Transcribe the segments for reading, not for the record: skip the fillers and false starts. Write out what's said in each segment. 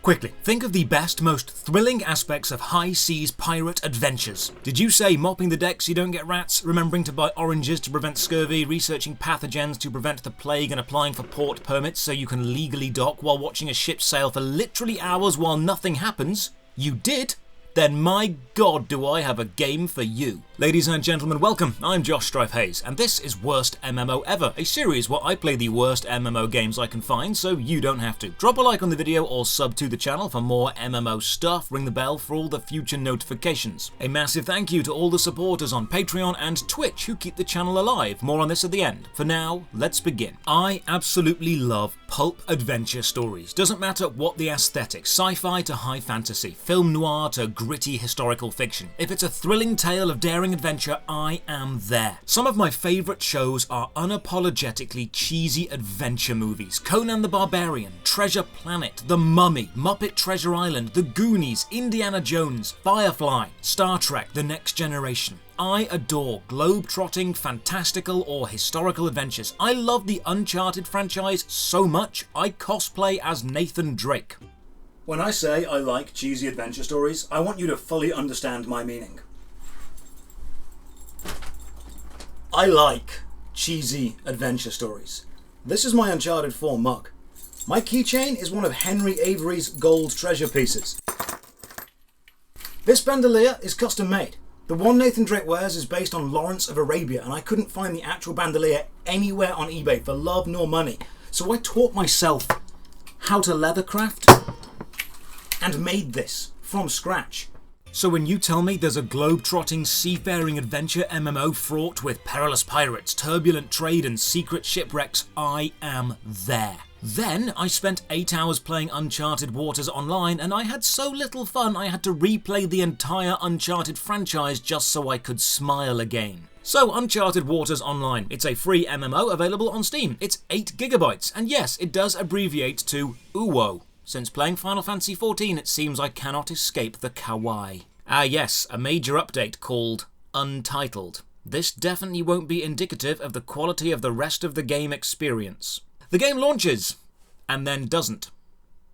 Quickly, think of the best, most thrilling aspects of high seas pirate adventures. Did you say mopping the decks so you don't get rats, remembering to buy oranges to prevent scurvy, researching pathogens to prevent the plague, and applying for port permits so you can legally dock while watching a ship sail for literally hours while nothing happens? You did? Then my god do I have a game for you. Ladies and gentlemen, welcome. I'm Josh Strife Hayes, and this is Worst MMO Ever, a series where I play the worst MMO games I can find so you don't have to. Drop a like on the video or sub to the channel for more MMO stuff, ring the bell for all the future notifications. A massive thank you to all the supporters on Patreon and Twitch who keep the channel alive. More on this at the end. For now, let's begin. I absolutely love pulp adventure stories. Doesn't matter what the aesthetic, sci-fi to high fantasy, film noir to gritty historical fiction. If it's a thrilling tale of daring adventure, I am there. Some of my favourite shows are unapologetically cheesy adventure movies. Conan the Barbarian, Treasure Planet, The Mummy, Muppet Treasure Island, The Goonies, Indiana Jones, Firefly, Star Trek, The Next Generation. I adore globe-trotting, fantastical or historical adventures. I love the Uncharted franchise so much, I cosplay as Nathan Drake. When I say I like cheesy adventure stories, I want you to fully understand my meaning. I like cheesy adventure stories. This is my Uncharted 4 mug. My keychain is one of Henry Avery's gold treasure pieces. This bandolier is custom made. The one Nathan Drake wears is based on Lawrence of Arabia, and I couldn't find the actual bandolier anywhere on eBay for love nor money. So I taught myself how to leathercraft and made this from scratch. So when you tell me there's a globe-trotting, seafaring adventure MMO fraught with perilous pirates, turbulent trade and secret shipwrecks, I am there. Then I spent 8 hours playing Uncharted Waters Online, and I had so little fun I had to replay the entire Uncharted franchise just so I could smile again. So Uncharted Waters Online, it's a free MMO available on Steam. It's 8 GB, and yes, it does abbreviate to UWO. Since playing Final Fantasy XIV, it seems I cannot escape the kawaii. Ah yes, a major update called Untitled. This definitely won't be indicative of the quality of the rest of the game experience. The game launches, and then doesn't.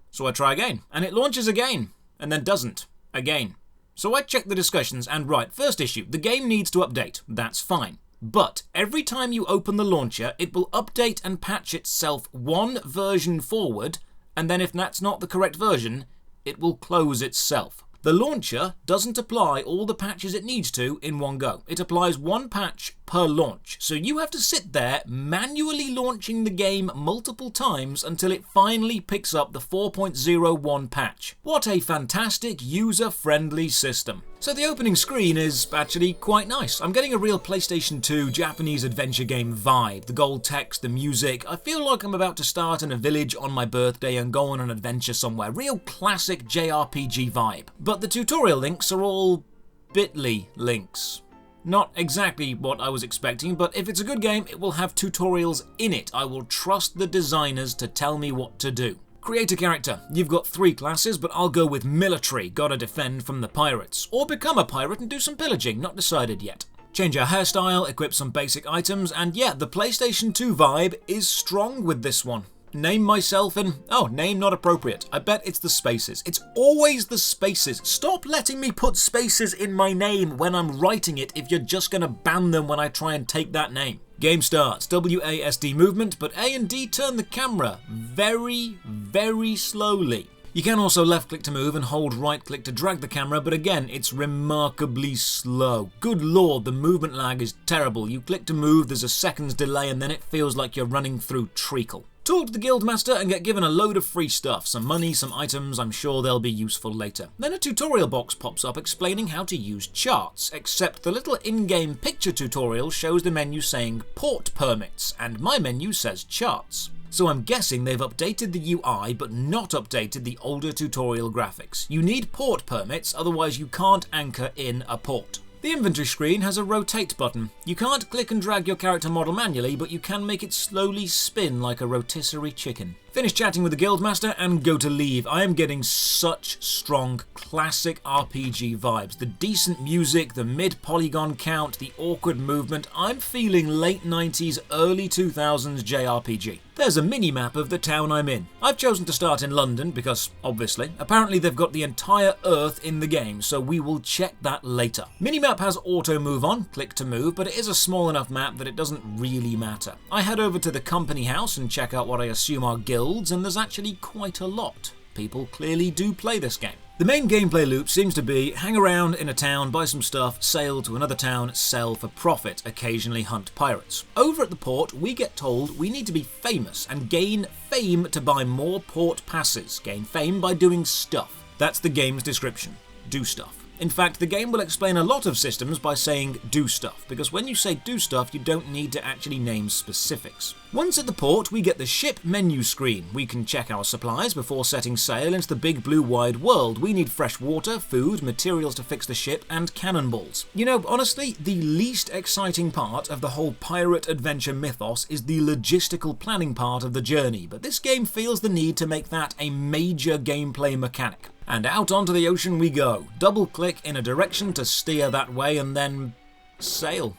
So I try again, and it launches again, and then doesn't, again. So I check the discussions, and right, first issue, the game needs to update, that's fine. But every time you open the launcher, it will update and patch itself one version forward, and then if that's not the correct version, it will close itself. The launcher doesn't apply all the patches it needs to in one go. It applies one patch per launch, so you have to sit there manually launching the game multiple times until it finally picks up the 4.01 patch. What a fantastic user-friendly system. So the opening screen is actually quite nice. I'm getting a real PlayStation 2 Japanese adventure game vibe. The gold text, the music. I feel like I'm about to start in a village on my birthday and go on an adventure somewhere. Real classic JRPG vibe. But the tutorial links are all bit.ly links. Not exactly what I was expecting, but if it's a good game, it will have tutorials in it. I will trust the designers to tell me what to do. Create a character. You've got 3 classes, but I'll go with military, gotta defend from the pirates. Or become a pirate and do some pillaging, not decided yet. Change our hairstyle, equip some basic items, and yeah, the PlayStation 2 vibe is strong with this one. Name myself and, oh, name not appropriate. I bet it's the spaces. It's always the spaces. Stop letting me put spaces in my name when I'm writing it if you're just gonna ban them when I try and take that name. Game starts. WASD movement, but A and D turn the camera very, very slowly. You can also left click to move and hold right click to drag the camera, but again, it's remarkably slow. Good lord, the movement lag is terrible. You click to move, there's a second's delay, and then it feels like you're running through treacle. Talk to the guildmaster and get given a load of free stuff, some money, some items, I'm sure they'll be useful later. Then a tutorial box pops up explaining how to use charts, except the little in-game picture tutorial shows the menu saying port permits, and my menu says charts. So I'm guessing they've updated the UI but not updated the older tutorial graphics. You need port permits, otherwise you can't anchor in a port. The inventory screen has a rotate button. You can't click and drag your character model manually, but you can make it slowly spin like a rotisserie chicken. Finish chatting with the guildmaster and go to leave. I am getting such strong classic RPG vibes. The decent music, the mid-polygon count, the awkward movement. I'm feeling late 90s, early 2000s JRPG. There's a mini-map of the town I'm in. I've chosen to start in London because, obviously, apparently they've got the entire Earth in the game, so we will check that later. Minimap has auto move on, click to move, but it is a small enough map that it doesn't really matter. I head over to the company house and check out what I assume are guilds, and there's actually quite a lot. People clearly do play this game. The main gameplay loop seems to be hang around in a town, buy some stuff, sail to another town, sell for profit, occasionally hunt pirates. Over at the port, we get told we need to be famous and gain fame to buy more port passes. Gain fame by doing stuff. That's the game's description. Do stuff. In fact, the game will explain a lot of systems by saying do stuff, because when you say do stuff, you don't need to actually name specifics. Once at the port, we get the ship menu screen. We can check our supplies before setting sail into the big blue wide world. We need fresh water, food, materials to fix the ship, and cannonballs. You know, honestly, the least exciting part of the whole pirate adventure mythos is the logistical planning part of the journey, but this game feels the need to make that a major gameplay mechanic. And out onto the ocean we go. Double-click in a direction to steer that way and then sail.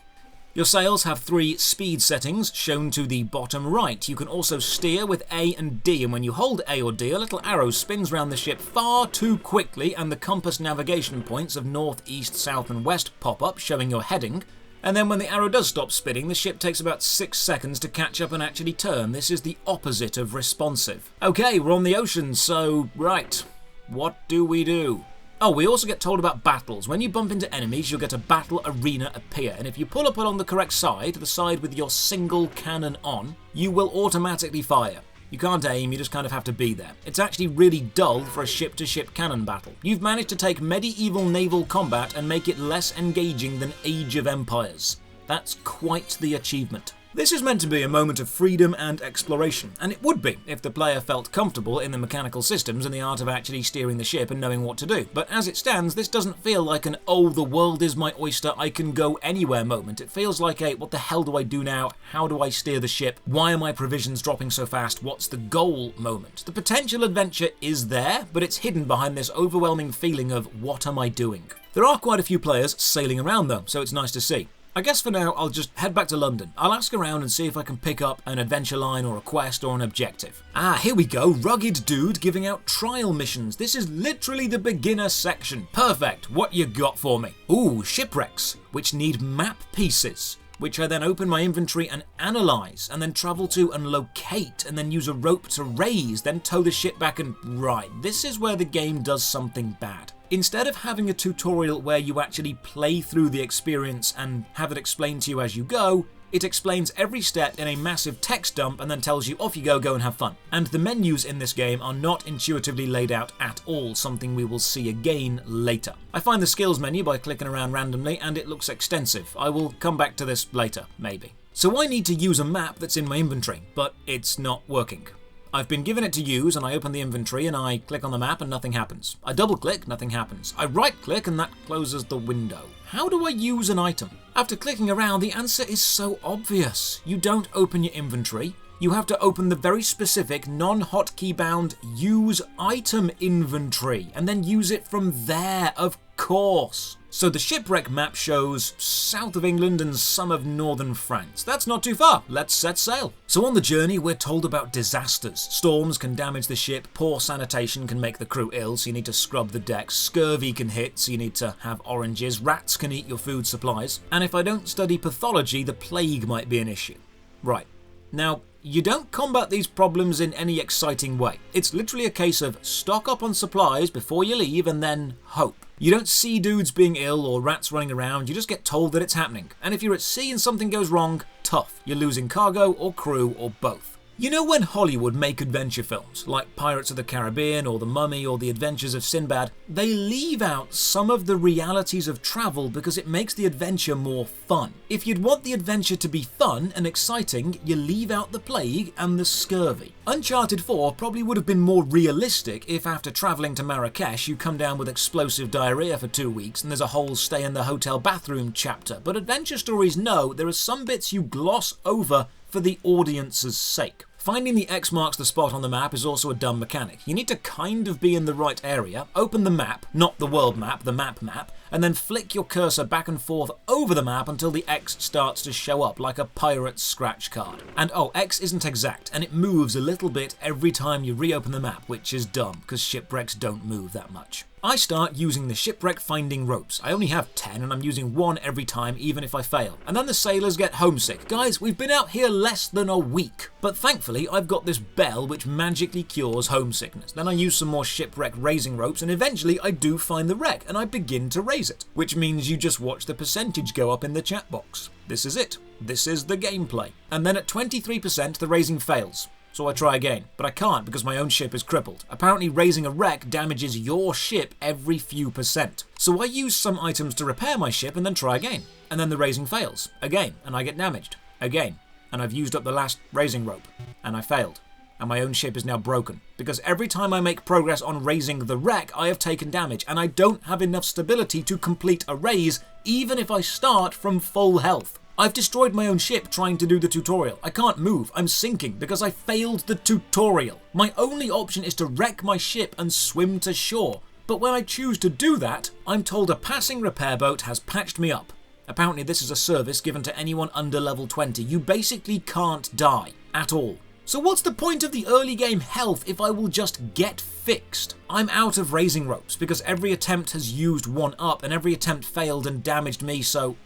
Your sails have 3 speed settings shown to the bottom right. You can also steer with A and D, and when you hold A or D, a little arrow spins around the ship far too quickly and the compass navigation points of north, east, south and west pop up showing your heading. And then when the arrow does stop spinning, the ship takes about 6 seconds to catch up and actually turn. This is the opposite of responsive. Okay, we're on the ocean, so right. What do we do? Oh, we also get told about battles. When you bump into enemies, you'll get a battle arena appear, and if you pull up along the correct side, the side with your single cannon on, you will automatically fire. You can't aim, you just kind of have to be there. It's actually really dull for a ship-to-ship cannon battle. You've managed to take medieval naval combat and make it less engaging than Age of Empires. That's quite the achievement. This is meant to be a moment of freedom and exploration, and it would be if the player felt comfortable in the mechanical systems and the art of actually steering the ship and knowing what to do. But as it stands, this doesn't feel like an oh, the world is my oyster, I can go anywhere moment. It feels like a what the hell do I do now? How do I steer the ship? Why are my provisions dropping so fast? What's the goal moment? The potential adventure is there, but it's hidden behind this overwhelming feeling of what am I doing? There are quite a few players sailing around though, so it's nice to see. I guess for now, I'll just head back to London. I'll ask around and see if I can pick up an adventure line or a quest or an objective. Ah, here we go. Rugged dude giving out trial missions. This is literally the beginner section. Perfect. What you got for me? Ooh, shipwrecks, which need map pieces, which I then open my inventory and analyze, and then travel to and locate, and then use a rope to raise, then tow the ship back and... Right, this is where the game does something bad. Instead of having a tutorial where you actually play through the experience and have it explained to you as you go, it explains every step in a massive text dump and then tells you off you go and have fun. And the menus in this game are not intuitively laid out at all, something we will see again later. I find the skills menu by clicking around randomly and it looks extensive. I will come back to this later, maybe. So I need to use a map that's in my inventory, but it's not working. I've been given it to use and I open the inventory and I click on the map and nothing happens. I double click, nothing happens. I right click and that closes the window. How do I use an item? After clicking around, the answer is so obvious. You don't open your inventory. You have to open the very specific non-hotkey bound use item inventory and then use it from there, of course. So the shipwreck map shows south of England and some of northern France. That's not too far. Let's set sail. So on the journey, we're told about disasters. Storms can damage the ship, poor sanitation can make the crew ill, so you need to scrub the decks, scurvy can hit, so you need to have oranges, rats can eat your food supplies, and if I don't study pathology, the plague might be an issue. Right. Now, you don't combat these problems in any exciting way. It's literally a case of stock up on supplies before you leave and then hope. You don't see dudes being ill or rats running around, you just get told that it's happening. And if you're at sea and something goes wrong, tough. You're losing cargo or crew or both. You know when Hollywood make adventure films, like Pirates of the Caribbean or The Mummy or The Adventures of Sinbad, they leave out some of the realities of travel because it makes the adventure more fun. If you'd want the adventure to be fun and exciting, you leave out the plague and the scurvy. Uncharted 4 probably would have been more realistic if after travelling to Marrakesh you come down with explosive diarrhea for 2 weeks and there's a whole stay in the hotel bathroom chapter, but adventure stories know there are some bits you gloss over for the audience's sake. Finding the X marks the spot on the map is also a dumb mechanic. You need to kind of be in the right area, open the map, not the world map, the map, and then flick your cursor back and forth over the map until the X starts to show up like a pirate's scratch card. And oh, X isn't exact, and it moves a little bit every time you reopen the map, which is dumb, because shipwrecks don't move that much. I start using the shipwreck finding ropes. I only have 10 and I'm using 1 every time, even if I fail. And then the sailors get homesick. Guys, we've been out here less than a week. But thankfully, I've got this bell which magically cures homesickness. Then I use some more shipwreck raising ropes and eventually I do find the wreck and I begin to raise it. Which means you just watch the percentage go up in the chat box. This is it. This is the gameplay. And then at 23%, the raising fails. So I try again, but I can't because my own ship is crippled. Apparently raising a wreck damages your ship every few percent. So I use some items to repair my ship and then try again. And then the raising fails. Again, and I get damaged. Again. And I've used up the last raising rope. And I failed. And my own ship is now broken. Because every time I make progress on raising the wreck, I have taken damage. And I don't have enough stability to complete a raise, even if I start from full health. I've destroyed my own ship trying to do the tutorial. I can't move, I'm sinking because I failed the tutorial. My only option is to wreck my ship and swim to shore. But when I choose to do that, I'm told a passing repair boat has patched me up. Apparently this is a service given to anyone under level 20. You basically can't die at all. So what's the point of the early game health if I will just get fixed? I'm out of raising ropes because every attempt has used 1 up and every attempt failed and damaged me, so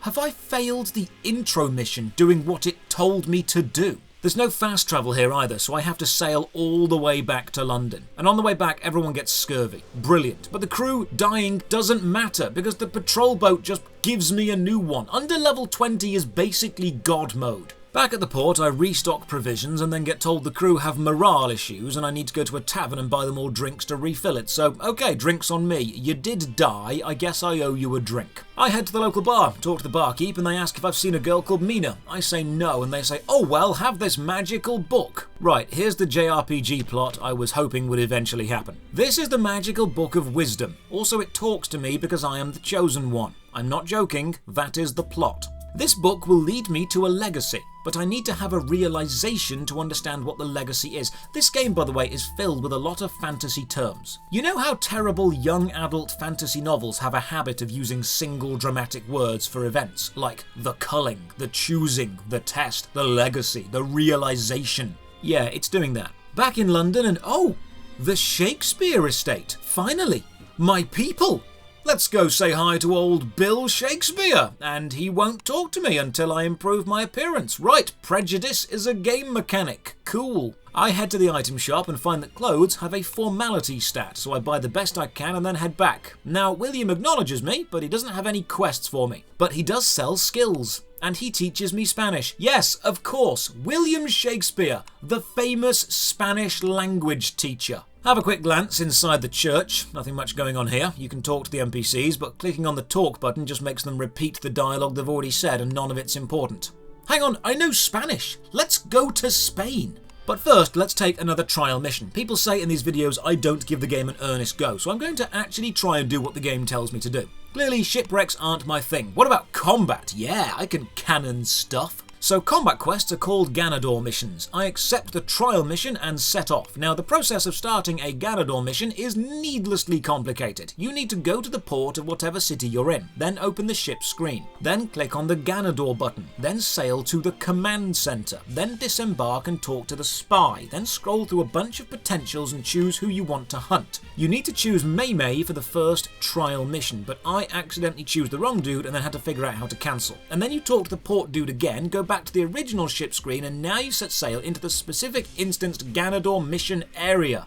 have I failed the intro mission doing what it told me to do? There's no fast travel here either, so I have to sail all the way back to London. And on the way back, everyone gets scurvy. Brilliant. But the crew dying doesn't matter because the patrol boat just gives me a new one. Under level 20 is basically God mode. Back at the port, I restock provisions and then get told the crew have morale issues and I need to go to a tavern and buy them all drinks to refill it. So, okay, drinks on me. You did die, I guess I owe you a drink. I head to the local bar, talk to the barkeep, and they ask if I've seen a girl called Mina. I say no, and they say, oh well, have this magical book. Right, here's the JRPG plot I was hoping would eventually happen. This is the magical book of wisdom. Also, it talks to me because I am the chosen one. I'm not joking, that is the plot. This book will lead me to a legacy, but I need to have a realization to understand what the legacy is. This game, by the way, is filled with a lot of fantasy terms. You know how terrible young adult fantasy novels have a habit of using single dramatic words for events, like the culling, the choosing, the test, the legacy, the realization? Yeah, it's doing that. Back in London and oh, the Shakespeare estate. Finally, my people. Let's go say hi to old Bill Shakespeare, and he won't talk to me until I improve my appearance. Right, prejudice is a game mechanic. Cool. I head to the item shop and find that clothes have a formality stat, so I buy the best I can and then head back. Now, William acknowledges me, but he doesn't have any quests for me. But he does sell skills, and he teaches me Spanish. Yes, of course, William Shakespeare, the famous Spanish language teacher. Have a quick glance inside the church. Nothing much going on here. You can talk to the NPCs, but clicking on the talk button just makes them repeat the dialogue they've already said, and none of it's important. Hang on, I know Spanish. Let's go to Spain. But first, let's take another trial mission. People say in these videos I don't give the game an earnest go, so I'm going to actually try and do what the game tells me to do. Clearly, shipwrecks aren't my thing. What about combat? Yeah, I can cannon stuff. So combat quests are called Ganador missions. I accept the trial mission and set off. Now the process of starting a Ganador mission is needlessly complicated. You need to go to the port of whatever city you're in, then open the ship screen, then click on the Ganador button, then sail to the command center, then disembark and talk to the spy, then scroll through a bunch of potentials and choose who you want to hunt. You need to choose May for the first trial mission, but I accidentally choose the wrong dude and then had to figure out how to cancel. And then you talk to the port dude again, go back to the original ship screen, and now you set sail into the specific instanced Ganador mission area.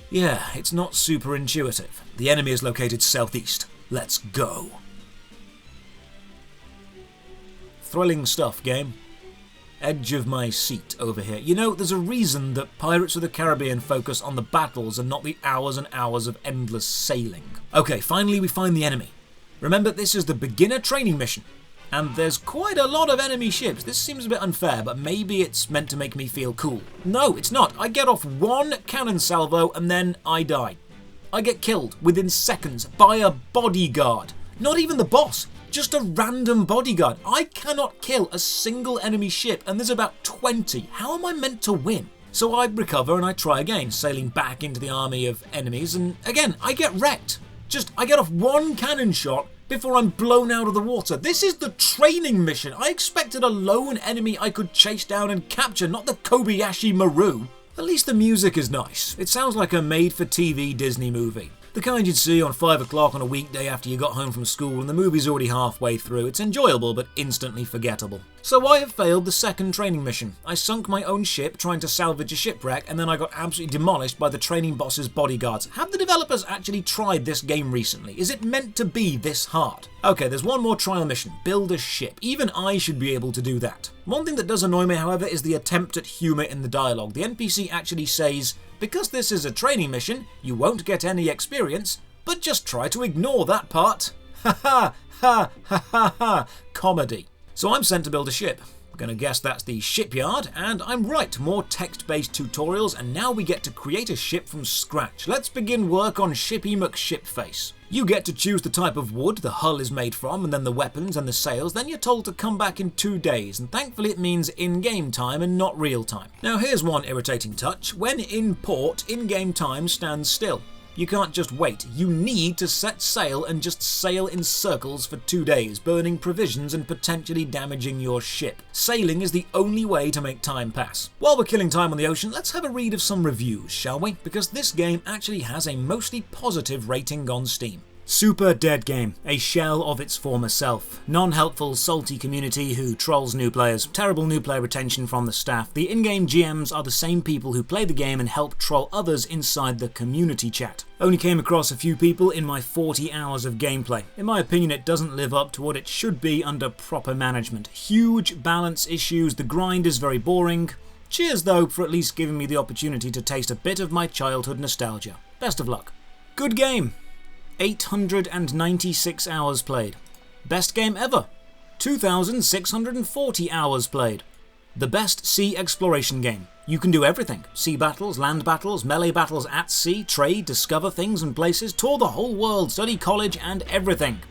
Yeah, it's not super intuitive. The enemy is located southeast. Let's go. Thrilling stuff, game. Edge of my seat over here. You know, there's a reason that Pirates of the Caribbean focus on the battles and not the hours and hours of endless sailing. Okay, finally we find the enemy. Remember, this is the beginner training mission. And there's quite a lot of enemy ships. This seems a bit unfair, but maybe it's meant to make me feel cool. No, it's not. I get off one cannon salvo and then I die. I get killed within seconds by a bodyguard. Not even the boss, just a random bodyguard. I cannot kill a single enemy ship and there's about 20. How am I meant to win? So I recover and I try again, sailing back into the army of enemies, and again, I get wrecked. I get off one cannon shot before I'm blown out of the water. This is the training mission. I expected a lone enemy I could chase down and capture, not the Kobayashi Maru. At least the music is nice. It sounds like a made-for-TV Disney movie. The kind you'd see on 5 o'clock on a weekday after you got home from school and the movie's already halfway through. It's enjoyable but instantly forgettable. So I have failed the second training mission. I sunk my own ship trying to salvage a shipwreck and then I got absolutely demolished by the training boss's bodyguards. Have the developers actually tried this game recently? Is it meant to be this hard? Okay, there's one more trial mission. Build a ship. Even I should be able to do that. One thing that does annoy me, however, is the attempt at humour in the dialogue. The NPC actually says, "Because this is a training mission, you won't get any experience, but just try to ignore that part." Ha ha ha ha ha ha. Comedy. So I'm sent to build a ship. I'm gonna guess that's the shipyard, and I'm right, more text-based tutorials, and now we get to create a ship from scratch. Let's begin work on Shippy McShipface. You get to choose the type of wood the hull is made from, and then the weapons and the sails, then you're told to come back in 2 days, and thankfully it means in-game time and not real time. Now here's one irritating touch. When in port, in-game time stands still. You can't just wait. You need to set sail and just sail in circles for 2 days, burning provisions and potentially damaging your ship. Sailing is the only way to make time pass. While we're killing time on the ocean, let's have a read of some reviews, shall we? Because this game actually has a mostly positive rating on Steam. Super dead game, a shell of its former self. Non-helpful, salty community who trolls new players. Terrible new player retention from the staff. The in-game GMs are the same people who play the game and help troll others inside the community chat. Only came across a few people in my 40 hours of gameplay. In my opinion, it doesn't live up to what it should be under proper management. Huge balance issues, the grind is very boring. Cheers though for at least giving me the opportunity to taste a bit of my childhood nostalgia. Best of luck. Good game. 896 hours played. Best game ever. 2,640 hours played. The best sea exploration game. You can do everything. Sea battles, land battles, melee battles at sea, trade, discover things and places, tour the whole world, study college and everything.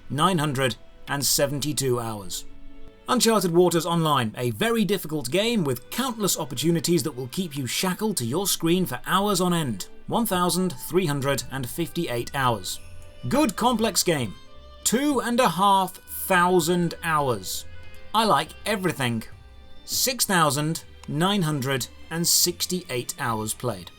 972 hours. Uncharted Waters Online, a very difficult game with countless opportunities that will keep you shackled to your screen for hours on end. 1,358 hours. Good complex game. 2,500 hours. I like everything. 6,968 hours played.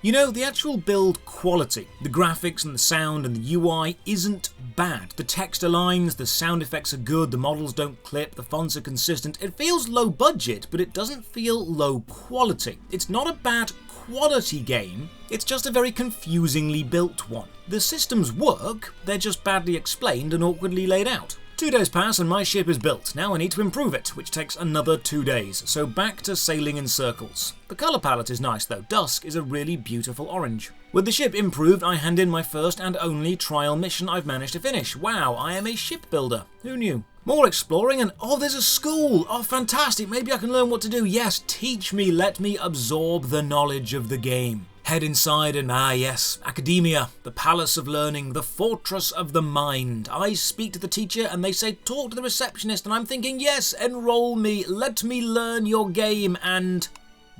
You know, the actual build quality, the graphics and the sound and the UI isn't bad. The text aligns, the sound effects are good, the models don't clip, the fonts are consistent. It feels low budget, but it doesn't feel low quality. It's not a bad quality game, it's just a very confusingly built one. The systems work, they're just badly explained and awkwardly laid out. 2 days pass and my ship is built. Now I need to improve it, which takes another 2 days, so back to sailing in circles. The colour palette is nice though, dusk is a really beautiful orange. With the ship improved, I hand in my first and only trial mission I've managed to finish. Wow, I am a shipbuilder. Who knew? More exploring and oh, there's a school! Oh, fantastic, maybe I can learn what to do. Yes, teach me, let me absorb the knowledge of the game. Head inside and yes, academia, the palace of learning, the fortress of the mind. I speak to the teacher and they say talk to the receptionist and I'm thinking yes, enroll me, let me learn your game, and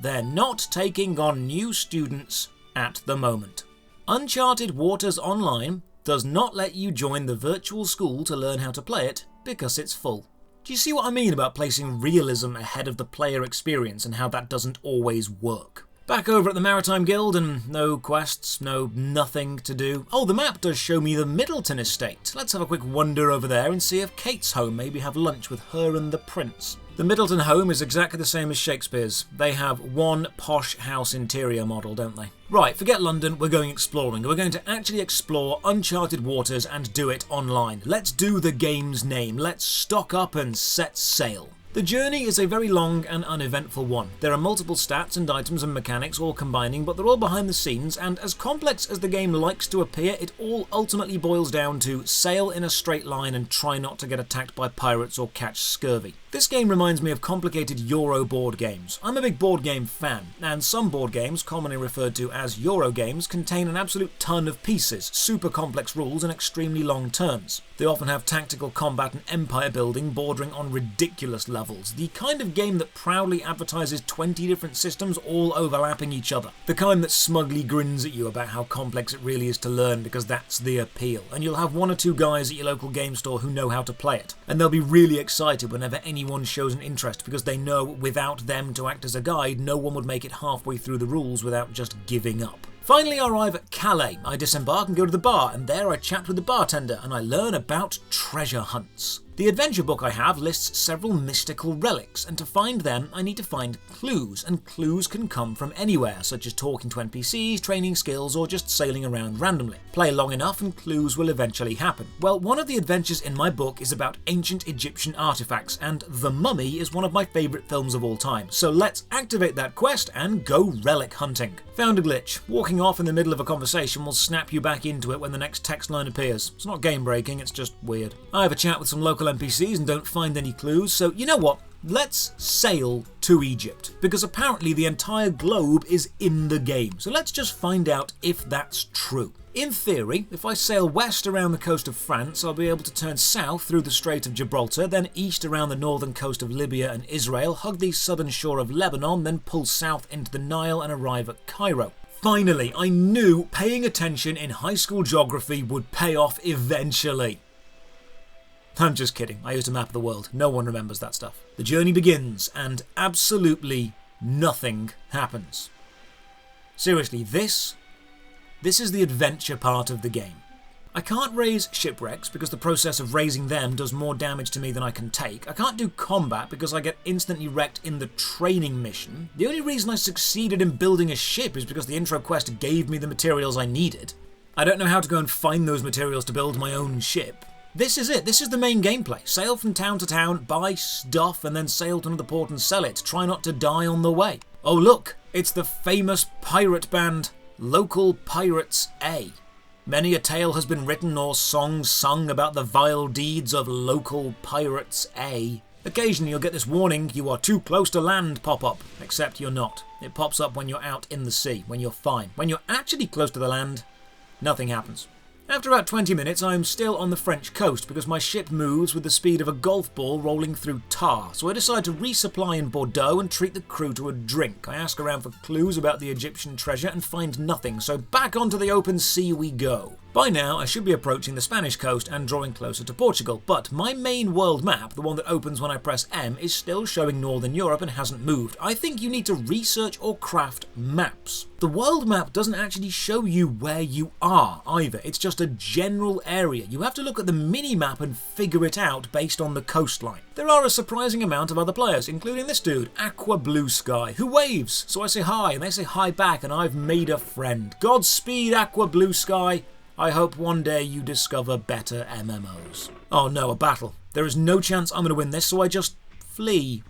they're not taking on new students at the moment. Uncharted Waters Online does not let you join the virtual school to learn how to play it because it's full. Do you see what I mean about placing realism ahead of the player experience and how that doesn't always work? Back over at the Maritime Guild and no quests, nothing to do. Oh, the map does show me the Middleton estate. Let's have a quick wander over there and see if Kate's home, maybe have lunch with her and the prince. The Middleton home is exactly the same as Shakespeare's. They have one posh house interior model, don't they? Right, forget London, we're going exploring. We're going to actually explore Uncharted Waters and do it online. Let's do the game's name. Let's stock up and set sail. The journey is a very long and uneventful one. There are multiple stats and items and mechanics all combining, but they're all behind the scenes, and as complex as the game likes to appear, it all ultimately boils down to sail in a straight line and try not to get attacked by pirates or catch scurvy. This game reminds me of complicated Euro board games. I'm a big board game fan, and some board games, commonly referred to as Euro games, contain an absolute ton of pieces, super complex rules and extremely long turns. They often have tactical combat and empire building bordering on ridiculous levels, the kind of game that proudly advertises 20 different systems all overlapping each other. The kind that smugly grins at you about how complex it really is to learn because that's the appeal, and you'll have one or two guys at your local game store who know how to play it, and they'll be really excited whenever anyone shows an interest because they know without them to act as a guide, no one would make it halfway through the rules without just giving up. Finally, I arrive at Calais. I disembark and go to the bar, and there I chat with the bartender and I learn about treasure hunts. The adventure book I have lists several mystical relics, and to find them I need to find clues, and clues can come from anywhere, such as talking to NPCs, training skills, or just sailing around randomly. Play long enough and clues will eventually happen. Well, one of the adventures in my book is about ancient Egyptian artifacts, and The Mummy is one of my favourite films of all time, so let's activate that quest and go relic hunting. Found a glitch. Walking off in the middle of a conversation will snap you back into it when the next text line appears. It's not game breaking, it's just weird. I have a chat with some local NPCs and don't find any clues, so you know what? Let's sail to Egypt, because apparently the entire globe is in the game, so let's just find out if that's true. In theory, if I sail west around the coast of France, I'll be able to turn south through the Strait of Gibraltar, then east around the northern coast of Libya and Israel, hug the southern shore of Lebanon, then pull south into the Nile and arrive at Cairo. Finally, I knew paying attention in high school geography would pay off eventually. I'm just kidding, I used a map of the world, no one remembers that stuff. The journey begins, and absolutely nothing happens. Seriously, this is the adventure part of the game. I can't raise shipwrecks because the process of raising them does more damage to me than I can take. I can't do combat because I get instantly wrecked in the training mission. The only reason I succeeded in building a ship is because the intro quest gave me the materials I needed. I don't know how to go and find those materials to build my own ship. This is it, this is the main gameplay. Sail from town to town, buy stuff, and then sail to another port and sell it. Try not to die on the way. Oh look, it's the famous pirate band, Local Pirates A. Many a tale has been written or song sung about the vile deeds of Local Pirates A. Occasionally you'll get this warning, you are too close to land pop up, except you're not. It pops up when you're out in the sea, when you're fine. When you're actually close to the land, nothing happens. After about 20 minutes, I'm still on the French coast because my ship moves with the speed of a golf ball rolling through tar, so I decide to resupply in Bordeaux and treat the crew to a drink. I ask around for clues about the Egyptian treasure and find nothing, so back onto the open sea we go. By now, I should be approaching the Spanish coast and drawing closer to Portugal, but my main world map, the one that opens when I press M, is still showing Northern Europe and hasn't moved. I think you need to research or craft maps. The world map doesn't actually show you where you are either, it's just a general area. You have to look at the mini-map and figure it out based on the coastline. There are a surprising amount of other players, including this dude, Aqua Blue Sky, who waves. So I say hi, and they say hi back, and I've made a friend. Godspeed, Aqua Blue Sky. I hope one day you discover better MMOs. Oh no, a battle. There is no chance I'm going to win this, so I just flee.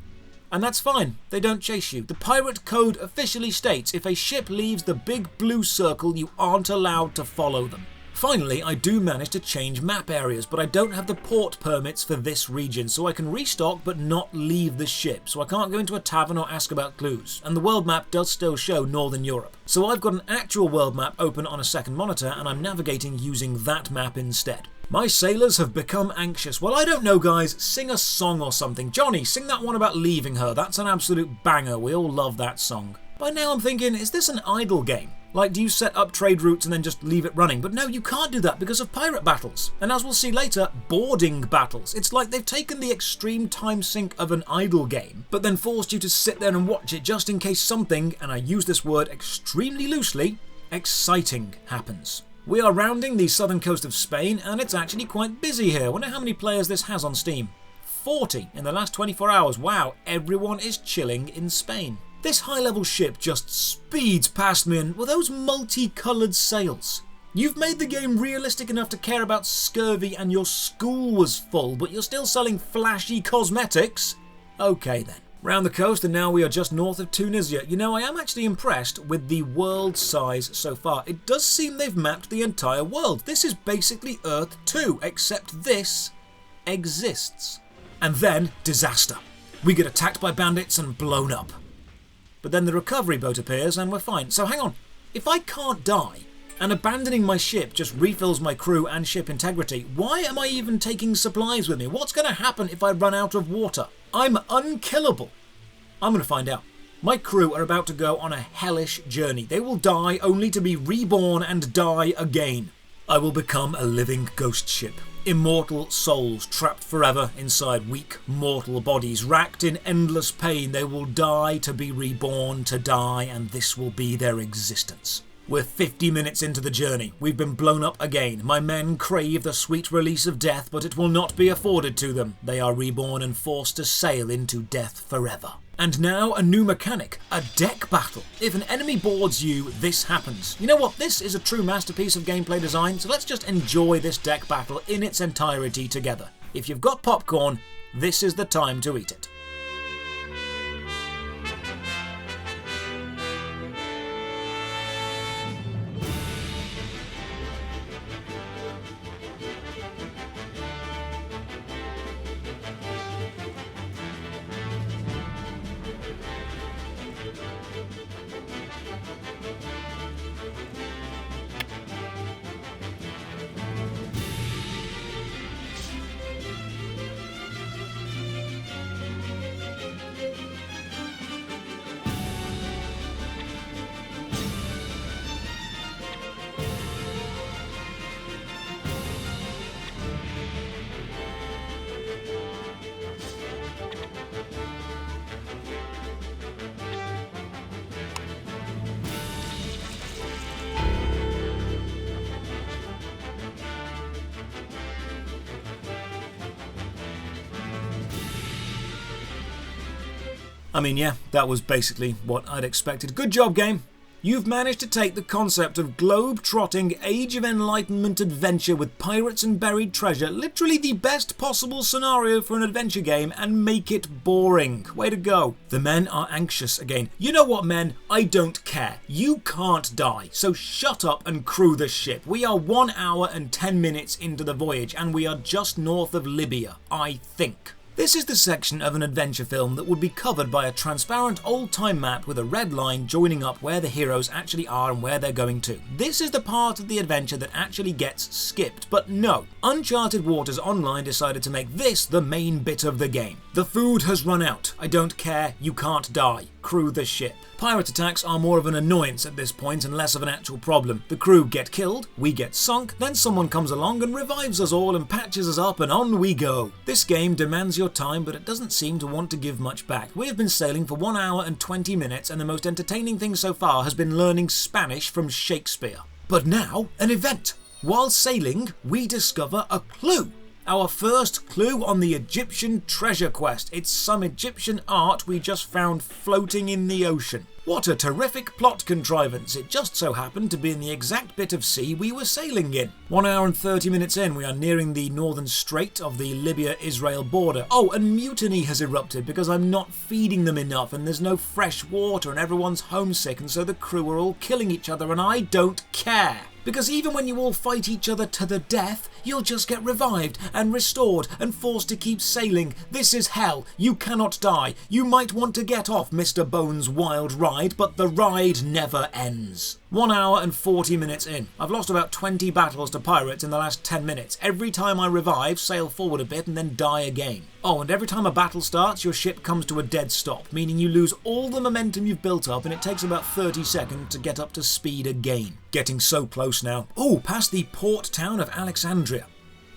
And that's fine, they don't chase you. The pirate code officially states if a ship leaves the big blue circle, you aren't allowed to follow them. Finally, I do manage to change map areas, but I don't have the port permits for this region, so I can restock but not leave the ship, so I can't go into a tavern or ask about clues. And the world map does still show Northern Europe. So I've got an actual world map open on a second monitor, and I'm navigating using that map instead. My sailors have become anxious. Well, I don't know, guys. Sing a song or something. Johnny, sing that one about leaving her. That's an absolute banger. We all love that song. By now I'm thinking, is this an idle game? Like, do you set up trade routes and then just leave it running? But no, you can't do that because of pirate battles. And as we'll see later, boarding battles. It's like they've taken the extreme time sink of an idle game, but then forced you to sit there and watch it just in case something, and I use this word extremely loosely, exciting happens. We are rounding the southern coast of Spain, and it's actually quite busy here. I wonder how many players this has on Steam. 40 in the last 24 hours. Wow, everyone is chilling in Spain. This high-level ship just speeds past me, and with those multicoloured sails. You've made the game realistic enough to care about scurvy and your school was full, but you're still selling flashy cosmetics? Okay then. Round the coast, and now we are just north of Tunisia. You know, I am actually impressed with the world size so far. It does seem they've mapped the entire world. This is basically Earth 2, except this exists. And then, disaster. We get attacked by bandits and blown up. But then the recovery boat appears and we're fine. So hang on, if I can't die, and abandoning my ship just refills my crew and ship integrity, why am I even taking supplies with me? What's going to happen if I run out of water? I'm unkillable. I'm going to find out. My crew are about to go on a hellish journey. They will die only to be reborn and die again. I will become a living ghost ship. Immortal souls trapped forever inside weak mortal bodies, racked in endless pain. They will die to be reborn, to die, and this will be their existence. We're 50 minutes into the journey. We've been blown up again. My men crave the sweet release of death, but it will not be afforded to them. They are reborn and forced to sail into death forever. And now a new mechanic, a deck battle. If an enemy boards you, this happens. You know what? This is a true masterpiece of gameplay design, so let's just enjoy this deck battle in its entirety together. If you've got popcorn, this is the time to eat it. I mean, yeah, that was basically what I'd expected. Good job, game. You've managed to take the concept of globe-trotting, Age of Enlightenment adventure with pirates and buried treasure, literally the best possible scenario for an adventure game, and make it boring. Way to go. The men are anxious again. You know what, men? I don't care. You can't die, so shut up and crew the ship. We are 1 hour and 10 minutes into the voyage, and we are just north of Libya, I think. This is the section of an adventure film that would be covered by a transparent old-time map with a red line joining up where the heroes actually are and where they're going to. This is the part of the adventure that actually gets skipped, but no. Uncharted Waters Online decided to make this the main bit of the game. The food has run out. I don't care. You can't die. Crew the ship. Pirate attacks are more of an annoyance at this point and less of an actual problem. The crew get killed, we get sunk, then someone comes along and revives us all and patches us up, and on we go. This game demands your time, but it doesn't seem to want to give much back. We have been sailing for 1 hour and 20 minutes, and the most entertaining thing so far has been learning Spanish from Shakespeare. But now, an event. While sailing, we discover a clue. Our first clue on the Egyptian treasure quest. It's some Egyptian art we just found floating in the ocean. What a terrific plot contrivance. It just so happened to be in the exact bit of sea we were sailing in. 1 hour and 30 minutes in, we are nearing the northern strait of the Libya-Israel border. Oh, and mutiny has erupted because I'm not feeding them enough and there's no fresh water and everyone's homesick, and so the crew are all killing each other, and I don't care. Because even when you all fight each other to the death, you'll just get revived and restored and forced to keep sailing. This is hell. You cannot die. You might want to get off Mr. Bones' wild ride, but the ride never ends. 1 hour and 40 minutes in. I've lost about 20 battles to pirates in the last 10 minutes. Every time I revive, sail forward a bit and then die again. Oh, and every time a battle starts, your ship comes to a dead stop, meaning you lose all the momentum you've built up, and it takes about 30 seconds to get up to speed again. Getting so close now. Oh, past the port town of Alexandria.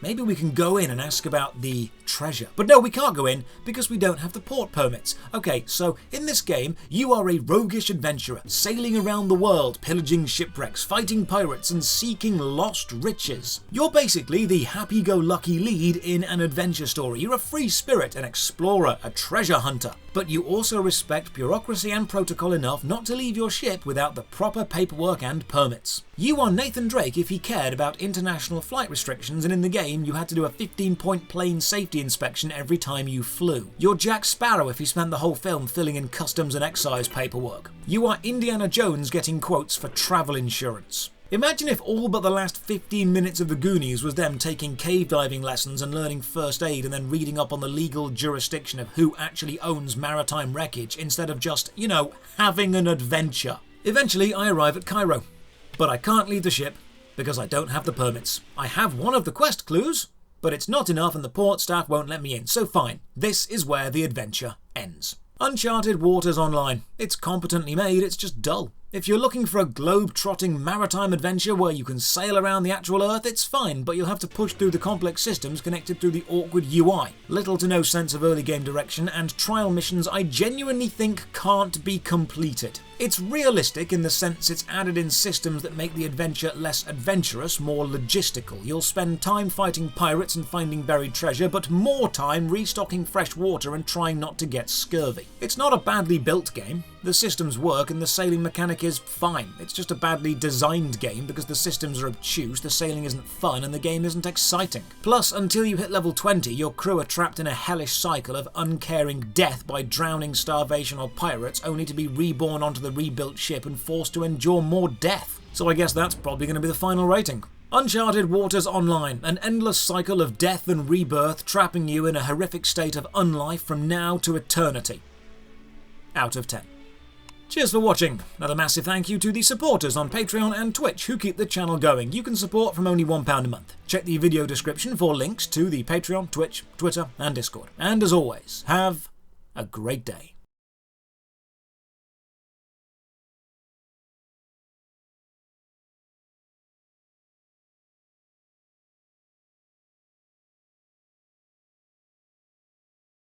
Maybe we can go in and ask about the treasure. But no, we can't go in because we don't have the port permits. Okay, so in this game, you are a roguish adventurer, sailing around the world, pillaging shipwrecks, fighting pirates, and seeking lost riches. You're basically the happy-go-lucky lead in an adventure story. You're a free spirit, an explorer, a treasure hunter. But you also respect bureaucracy and protocol enough not to leave your ship without the proper paperwork and permits. You are Nathan Drake if he cared about international flight restrictions, and in the game you had to do a 15-point plane safety inspection every time you flew. You're Jack Sparrow if he spent the whole film filling in customs and excise paperwork. You are Indiana Jones getting quotes for travel insurance. Imagine if all but the last 15 minutes of the Goonies was them taking cave diving lessons and learning first aid and then reading up on the legal jurisdiction of who actually owns maritime wreckage instead of just, having an adventure. Eventually I arrive at Cairo, but I can't leave the ship because I don't have the permits. I have one of the quest clues, but it's not enough and the port staff won't let me in, so fine, this is where the adventure ends. Uncharted Waters Online. It's competently made, it's just dull. If you're looking for a globe-trotting maritime adventure where you can sail around the actual Earth, it's fine, but you'll have to push through the complex systems connected through the awkward UI. Little to no sense of early game direction, and trial missions I genuinely think can't be completed. It's realistic in the sense it's added in systems that make the adventure less adventurous, more logistical. You'll spend time fighting pirates and finding buried treasure, but more time restocking fresh water and trying not to get scurvy. It's not a badly built game. The systems work and the sailing mechanic is fine. It's just a badly designed game because the systems are obtuse, the sailing isn't fun, and the game isn't exciting. Plus, until you hit level 20, your crew are trapped in a hellish cycle of uncaring death by drowning, starvation, or pirates, only to be reborn onto the rebuilt ship and forced to endure more death. So I guess that's probably going to be the final rating. Uncharted Waters Online, an endless cycle of death and rebirth, trapping you in a horrific state of unlife from now to eternity. Out of 10. Cheers for watching. Another massive thank you to the supporters on Patreon and Twitch who keep the channel going. You can support from only £1 a month. Check the video description for links to the Patreon, Twitch, Twitter and Discord. And as always, have a great day.